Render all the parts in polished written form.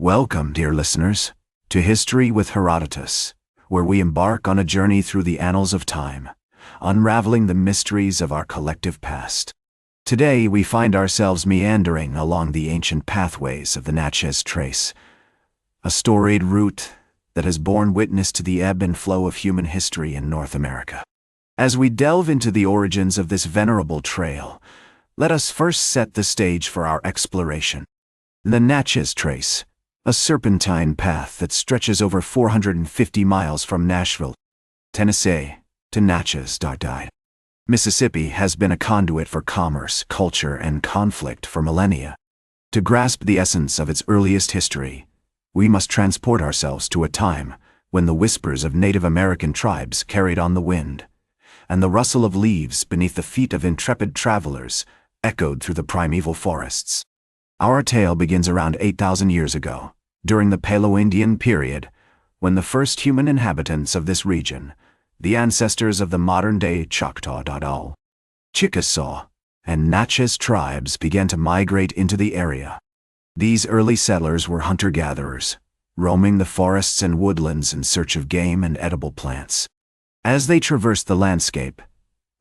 Welcome, dear listeners, to History with Herodotus, where we embark on a journey through the annals of time, unraveling the mysteries of our collective past. Today, we find ourselves meandering along the ancient pathways of the Natchez Trace, a storied route that has borne witness to the ebb and flow of human history in North America. As we delve into the origins of this venerable trail, let us first set the stage for our exploration. The Natchez Trace, a serpentine path that stretches over 450 miles from Nashville, Tennessee, to Natchez, Mississippi, has been a conduit for commerce, culture, and conflict for millennia. To grasp the essence of its earliest history, we must transport ourselves to a time when the whispers of Native American tribes carried on the wind, and the rustle of leaves beneath the feet of intrepid travelers echoed through the primeval forests. Our tale begins around 8,000 years ago, during the Paleo-Indian period, when the first human inhabitants of this region, the ancestors of the modern-day Choctaw, Chickasaw, and Natchez tribes, began to migrate into the area. These early settlers were hunter-gatherers, roaming the forests and woodlands in search of game and edible plants. As they traversed the landscape,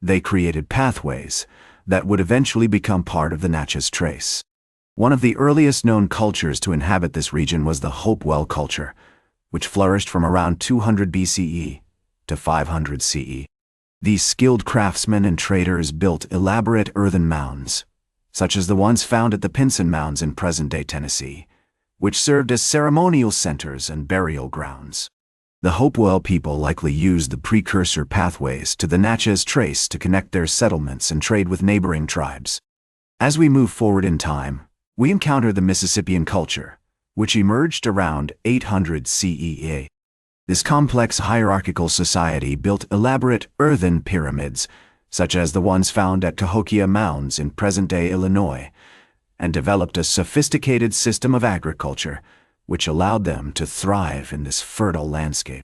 they created pathways that would eventually become part of the Natchez Trace. One of the earliest known cultures to inhabit this region was the Hopewell culture, which flourished from around 200 BCE to 500 CE. These skilled craftsmen and traders built elaborate earthen mounds, such as the ones found at the Pinson Mounds in present-day Tennessee, which served as ceremonial centers and burial grounds. The Hopewell people likely used the precursor pathways to the Natchez Trace to connect their settlements and trade with neighboring tribes. As we move forward in time, we encounter the Mississippian culture, which emerged around 800 CE. This complex hierarchical society built elaborate earthen pyramids, such as the ones found at Cahokia Mounds in present-day Illinois, and developed a sophisticated system of agriculture, which allowed them to thrive in this fertile landscape.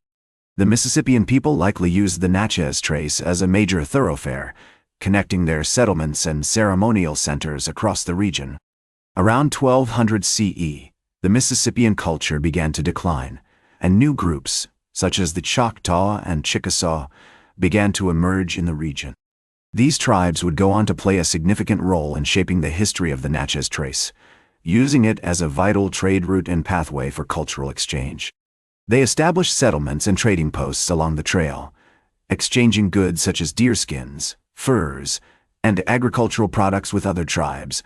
The Mississippian people likely used the Natchez Trace as a major thoroughfare, connecting their settlements and ceremonial centers across the region. Around 1200 CE, the Mississippian culture began to decline, and new groups, such as the Choctaw and Chickasaw, began to emerge in the region. These tribes would go on to play a significant role in shaping the history of the Natchez Trace, using it as a vital trade route and pathway for cultural exchange. They established settlements and trading posts along the trail, exchanging goods such as deerskins, furs, and agricultural products with other tribes,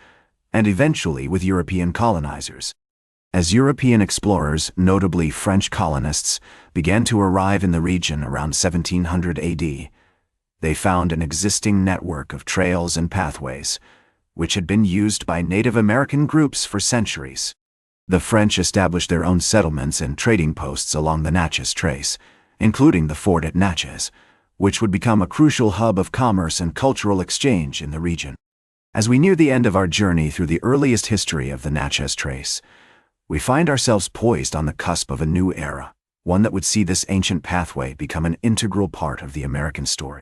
and eventually with European colonizers. As European explorers, notably French colonists, began to arrive in the region around 1700 AD, they found an existing network of trails and pathways, which had been used by Native American groups for centuries. The French established their own settlements and trading posts along the Natchez Trace, including the fort at Natchez, which would become a crucial hub of commerce and cultural exchange in the region. As we near the end of our journey through the earliest history of the Natchez Trace, we find ourselves poised on the cusp of a new era, one that would see this ancient pathway become an integral part of the American story.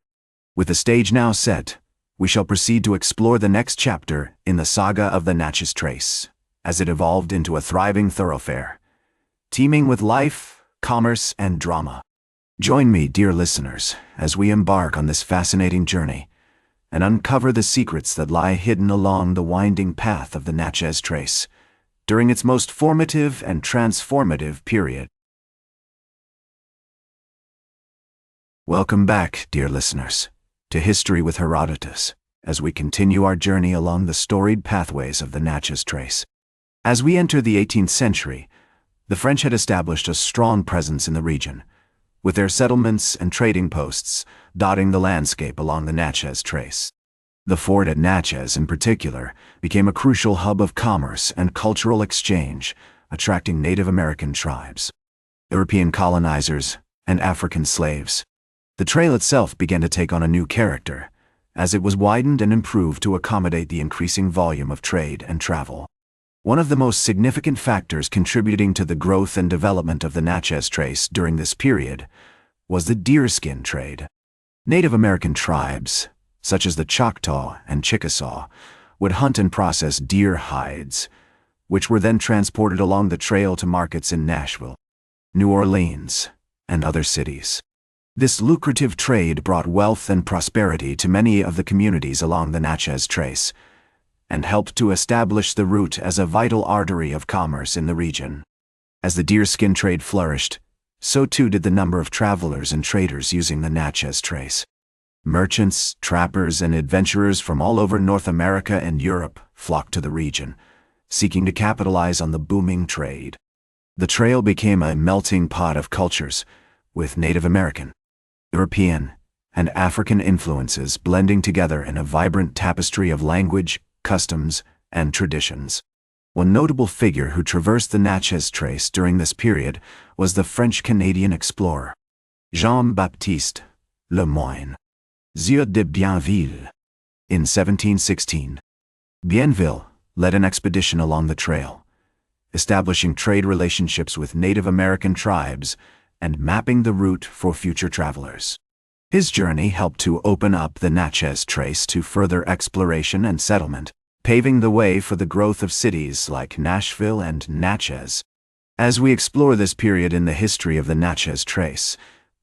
With the stage now set, we shall proceed to explore the next chapter in the saga of the Natchez Trace, as it evolved into a thriving thoroughfare, teeming with life, commerce, and drama. Join me, dear listeners, as we embark on this fascinating journey and uncover the secrets that lie hidden along the winding path of the Natchez Trace during its most formative and transformative period. Welcome back, dear listeners, to History with Herodotus, as we continue our journey along the storied pathways of the Natchez Trace. As we enter the 18th century, the French had established a strong presence in the region, with their settlements and trading posts dotting the landscape along the Natchez Trace. The fort at Natchez, in particular, became a crucial hub of commerce and cultural exchange, attracting Native American tribes, European colonizers, and African slaves. The trail itself began to take on a new character, as it was widened and improved to accommodate the increasing volume of trade and travel. One of the most significant factors contributing to the growth and development of the Natchez Trace during this period was the deerskin trade. Native American tribes, such as the Choctaw and Chickasaw, would hunt and process deer hides, which were then transported along the trail to markets in Nashville, New Orleans, and other cities. This lucrative trade brought wealth and prosperity to many of the communities along the Natchez Trace, and helped to establish the route as a vital artery of commerce in the region. As the deerskin trade flourished, so too did the number of travelers and traders using the Natchez Trace. Merchants, trappers, and adventurers from all over North America and Europe flocked to the region, seeking to capitalize on the booming trade. The trail became a melting pot of cultures, with Native American, European, and African influences blending together in a vibrant tapestry of language, customs, and traditions. One notable figure who traversed the Natchez Trace during this period was the French-Canadian explorer, Jean-Baptiste Le Moyne, Sieur de Bienville. In 1716, Bienville led an expedition along the trail, establishing trade relationships with Native American tribes and mapping the route for future travelers. His journey helped to open up the Natchez Trace to further exploration and settlement, paving the way for the growth of cities like Nashville and Natchez. As we explore this period in the history of the Natchez Trace,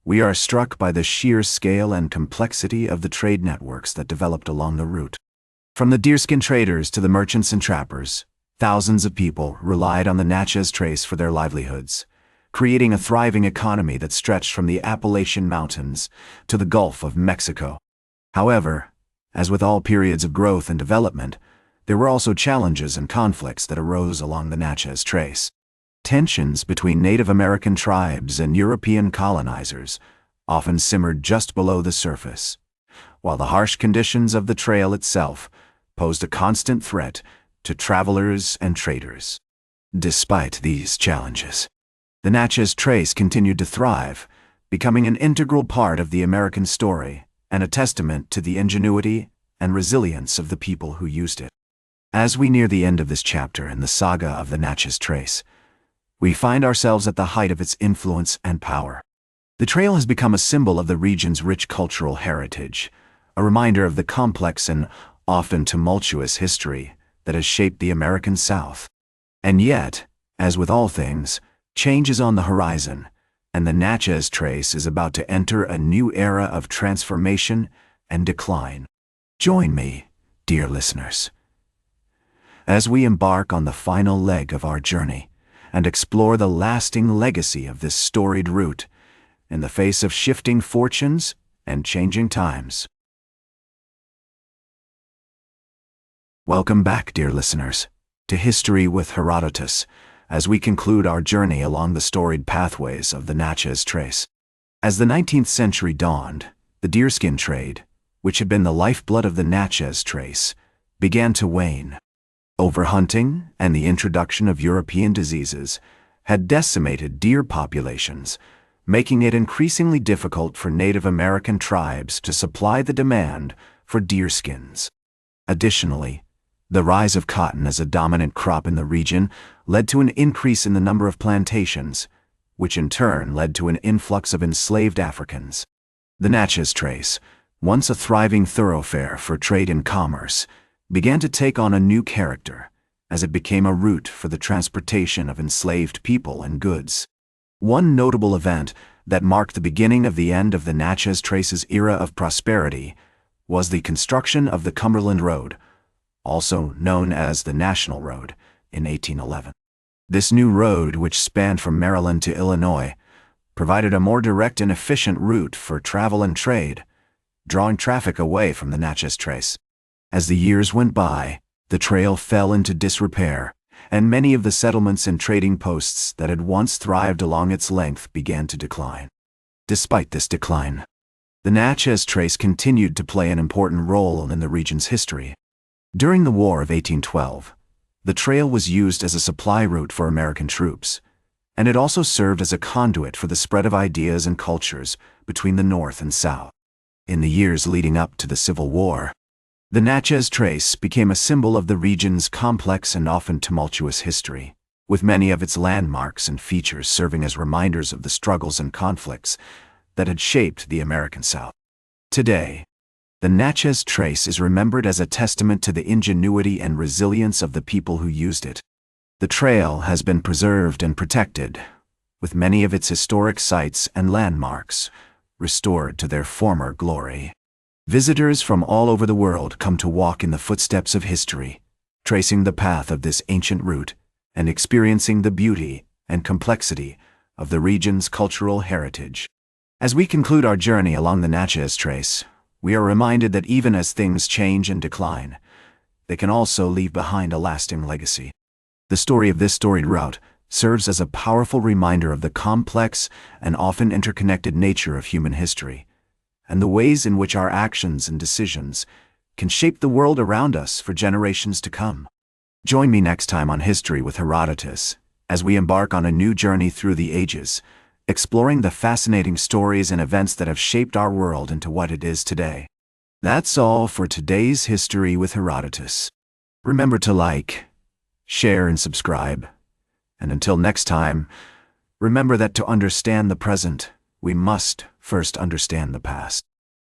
we are struck by the sheer scale and complexity of the trade networks that developed along the route. From the deerskin traders to the merchants and trappers, thousands of people relied on the Natchez Trace for their livelihoods, creating a thriving economy that stretched from the Appalachian Mountains to the Gulf of Mexico. However, as with all periods of growth and development, there were also challenges and conflicts that arose along the Natchez Trace. Tensions between Native American tribes and European colonizers often simmered just below the surface, while the harsh conditions of the trail itself posed a constant threat to travelers and traders. Despite these challenges, the Natchez Trace continued to thrive, becoming an integral part of the American story and a testament to the ingenuity and resilience of the people who used it. As we near the end of this chapter in the saga of the Natchez Trace, we find ourselves at the height of its influence and power. The trail has become a symbol of the region's rich cultural heritage, a reminder of the complex and often tumultuous history that has shaped the American South. And yet, as with all things, change is on the horizon, and the Natchez Trace is about to enter a new era of transformation and decline. Join me, dear listeners, as we embark on the final leg of our journey and explore the lasting legacy of this storied route in the face of shifting fortunes and changing times. Welcome back, dear listeners, to History with Herodotus, as we conclude our journey along the storied pathways of the Natchez Trace. As the 19th century dawned, the deerskin trade, which had been the lifeblood of the Natchez Trace, began to wane. Overhunting and the introduction of European diseases had decimated deer populations, making it increasingly difficult for Native American tribes to supply the demand for deerskins. Additionally, the rise of cotton as a dominant crop in the region led to an increase in the number of plantations, which in turn led to an influx of enslaved Africans. The Natchez Trace, once a thriving thoroughfare for trade and commerce, began to take on a new character as it became a route for the transportation of enslaved people and goods. One notable event that marked the beginning of the end of the Natchez Trace's era of prosperity was the construction of the Cumberland Road, also known as the National Road, in 1811. This new road, which spanned from Maryland to Illinois, provided a more direct and efficient route for travel and trade, drawing traffic away from the Natchez Trace. As the years went by, the trail fell into disrepair, and many of the settlements and trading posts that had once thrived along its length began to decline. Despite this decline, the Natchez Trace continued to play an important role in the region's history. During the War of 1812, the trail was used as a supply route for American troops, and it also served as a conduit for the spread of ideas and cultures between the North and South. In the years leading up to the Civil War, the Natchez Trace became a symbol of the region's complex and often tumultuous history, with many of its landmarks and features serving as reminders of the struggles and conflicts that had shaped the American South. Today, the Natchez Trace is remembered as a testament to the ingenuity and resilience of the people who used it. The trail has been preserved and protected, with many of its historic sites and landmarks restored to their former glory. Visitors from all over the world come to walk in the footsteps of history, tracing the path of this ancient route and experiencing the beauty and complexity of the region's cultural heritage. As we conclude our journey along the Natchez Trace, we are reminded that even as things change and decline, they can also leave behind a lasting legacy. The story of this storied route serves as a powerful reminder of the complex and often interconnected nature of human history, and the ways in which our actions and decisions can shape the world around us for generations to come. Join me next time on History with Herodotus, as we embark on a new journey through the ages, exploring the fascinating stories and events that have shaped our world into what it is today. That's all for today's History with Herodotus. Remember to like, share, and subscribe. And until next time, remember that to understand the present, we must first understand the past.